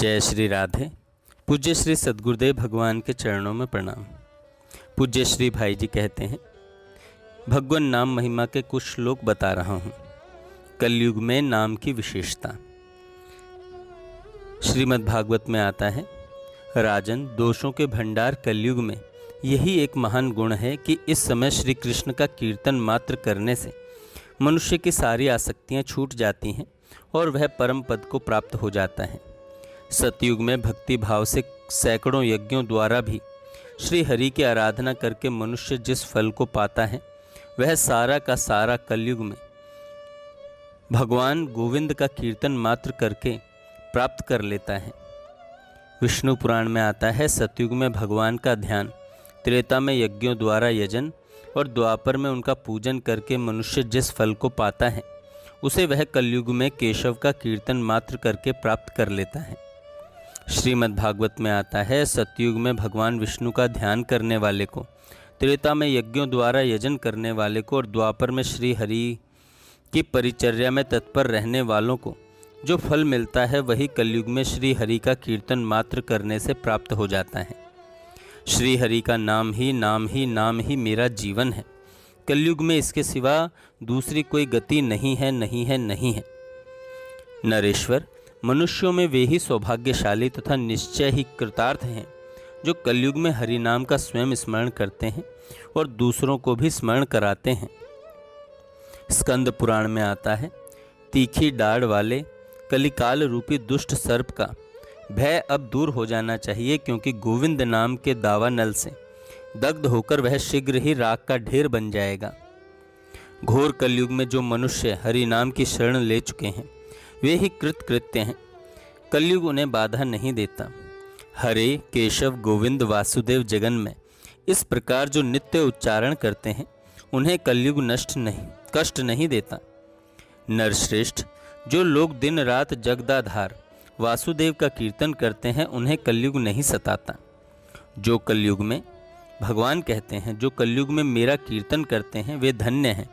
जय श्री राधे। पूज्य श्री सद्गुरुदेव भगवान के चरणों में प्रणाम। पूज्य श्री भाई जी कहते हैं, भगवान नाम महिमा के कुछ श्लोक बता रहा हूँ। कलयुग में नाम की विशेषता। श्रीमद् भागवत में आता है, राजन, दोषों के भंडार कलयुग में यही एक महान गुण है कि इस समय श्री कृष्ण का कीर्तन मात्र करने से मनुष्य की सारी आसक्तियाँ छूट जाती हैं और वह परम पद को प्राप्त हो जाता है। सतयुग में भक्ति भाव से सैकड़ों यज्ञों द्वारा भी श्री हरि की आराधना करके मनुष्य जिस फल को पाता है, वह सारा का सारा कलयुग में भगवान गोविंद का कीर्तन मात्र करके प्राप्त कर लेता है। विष्णु पुराण में आता है, सतयुग में भगवान का ध्यान, त्रेता में यज्ञों द्वारा यजन और द्वापर में उनका पूजन करके मनुष्य जिस फल को पाता है, उसे वह कलयुग में केशव का कीर्तन मात्र करके प्राप्त कर लेता है। श्रीमद् भागवत में आता है, सतयुग में भगवान विष्णु का ध्यान करने वाले को, त्रेता में यज्ञों द्वारा यजन करने वाले को और द्वापर में श्री हरि की परिचर्या में तत्पर रहने वालों को जो फल मिलता है, वही कलयुग में श्री हरि का कीर्तन मात्र करने से प्राप्त हो जाता है। श्री हरि का नाम ही मेरा जीवन है। कलयुग में इसके सिवा दूसरी कोई गति नहीं है। नरेश्वर, मनुष्यों में वे ही सौभाग्यशाली तथा निश्चय ही कृतार्थ हैं जो कलयुग में हरि नाम का स्वयं स्मरण करते हैं और दूसरों को भी स्मरण कराते हैं। स्कंद पुराण में आता है, तीखी डाढ़ वाले कलिकाल रूपी दुष्ट सर्प का भय अब दूर हो जाना चाहिए, क्योंकि गोविंद नाम के दावा नल से दग्ध होकर वह शीघ्र ही राख का ढेर बन जाएगा। घोर कलयुग में जो मनुष्य हरि नाम की शरण ले चुके हैं, वे ही कृतकृत्य हैं। कलयुग उन्हें बाधा नहीं देता। हरे, केशव, गोविंद, वासुदेव जगन में इस प्रकार जो नित्य उच्चारण करते हैं, उन्हें कलयुग कष्ट नहीं देता। नरश्रेष्ठ, जो लोग दिन रात जगदाधार वासुदेव का कीर्तन करते हैं, उन्हें कलयुग नहीं सताता। जो कलयुग में भगवान कहते हैं, जो कलयुग में मेरा कीर्तन करते हैं, वे धन्य हैं,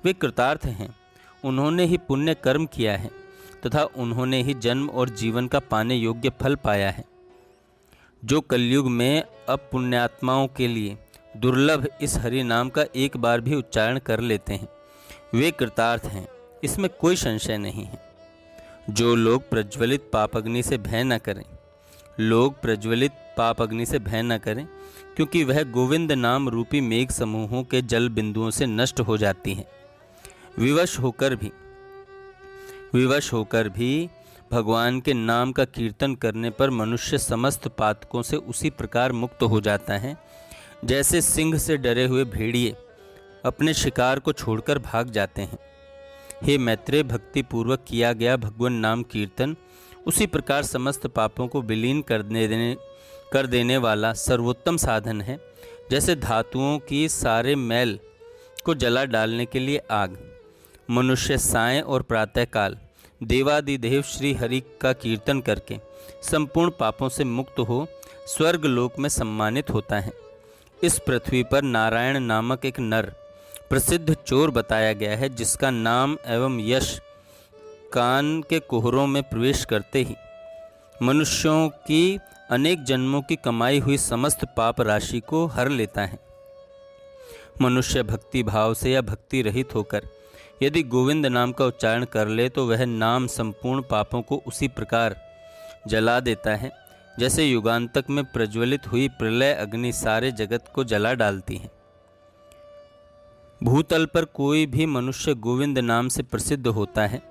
वे कृतार्थ हैं। उन्होंने ही पुण्य कर्म किया है तथा उन्होंने ही जन्म और जीवन का पाने योग्य फल पाया है। जो कलयुग में अब पुण्यात्माओं के लिए दुर्लभ इस हरि नाम का एक बार भी उच्चारण कर लेते हैं, वे कृतार्थ हैं, इसमें कोई संशय नहीं है। जो लोग प्रज्वलित पाप अग्नि से भय न करें, क्योंकि वह गोविंद नाम रूपी मेघ समूहों के जल बिंदुओं से नष्ट हो जाती है। विवश होकर भी भगवान के नाम का कीर्तन करने पर मनुष्य समस्त पातकों से उसी प्रकार मुक्त हो जाता है, जैसे सिंह से डरे हुए भेड़िए अपने शिकार को छोड़कर भाग जाते हैं। हे मैत्रेय, भक्ति पूर्वक किया गया भगवान नाम कीर्तन उसी प्रकार समस्त पापों को विलीन कर देने वाला सर्वोत्तम साधन है, जैसे धातुओं की सारे मैल को जला डालने के लिए आग। मनुष्य सायं और प्रातःकाल देवादिदेव श्री हरि का कीर्तन करके संपूर्ण पापों से मुक्त हो स्वर्ग लोक में सम्मानित होता है। इस पृथ्वी पर नारायण नामक एक नर प्रसिद्ध चोर बताया गया है, जिसका नाम एवं यश कान के कुहरों में प्रवेश करते ही मनुष्यों की अनेक जन्मों की कमाई हुई समस्त पाप राशि को हर लेता है। मनुष्य भक्ति भाव से या भक्ति रहित होकर यदि गोविंद नाम का उच्चारण कर ले, तो वह नाम संपूर्ण पापों को उसी प्रकार जला देता है, जैसे युगांतक में प्रज्वलित हुई प्रलय अग्नि सारे जगत को जला डालती है। भूतल पर कोई भी मनुष्य गोविंद नाम से प्रसिद्ध होता है,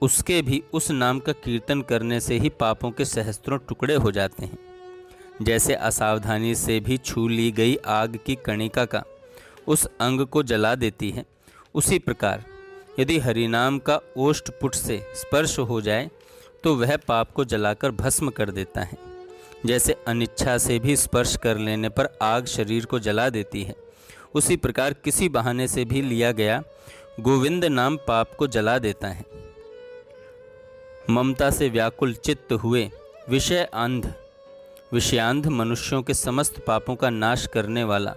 उसके भी उस नाम का कीर्तन करने से ही पापों के सहस्त्रों टुकड़े हो जाते हैं। जैसे असावधानी से भी छू ली गई आग की कणिका का उस अंग को जला देती है, उसी प्रकार यदि हरिनाम का ओष्ठपुट से स्पर्श हो जाए तो वह पाप को जलाकर भस्म कर देता है। जैसे अनिच्छा से भी स्पर्श कर लेने पर आग शरीर को जला देती है, उसी प्रकार किसी बहाने से भी लिया गया गोविंद नाम पाप को जला देता है। ममता से व्याकुल चित्त हुए विषयांध मनुष्यों के समस्त पापों का नाश करने वाला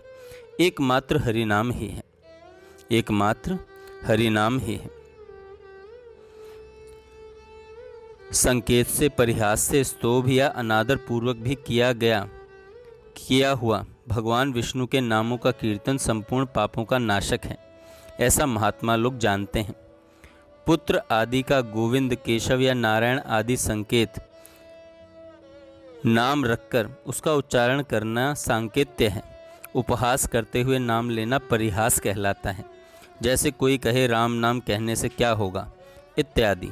एकमात्र हरिनाम ही है। संकेत से, परिहास से, स्तोभ या अनादर पूर्वक भी किया हुआ भगवान विष्णु के नामों का कीर्तन संपूर्ण पापों का नाशक है, ऐसा महात्मा लोग जानते हैं। पुत्र आदि का गोविंद, केशव या नारायण आदि संकेत नाम रखकर उसका उच्चारण करना सांकेत्य है। उपहास करते हुए नाम लेना परिहास कहलाता है। जैसे कोई कहे राम नाम कहने से क्या होगा इत्यादि।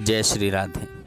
जय श्री राधे।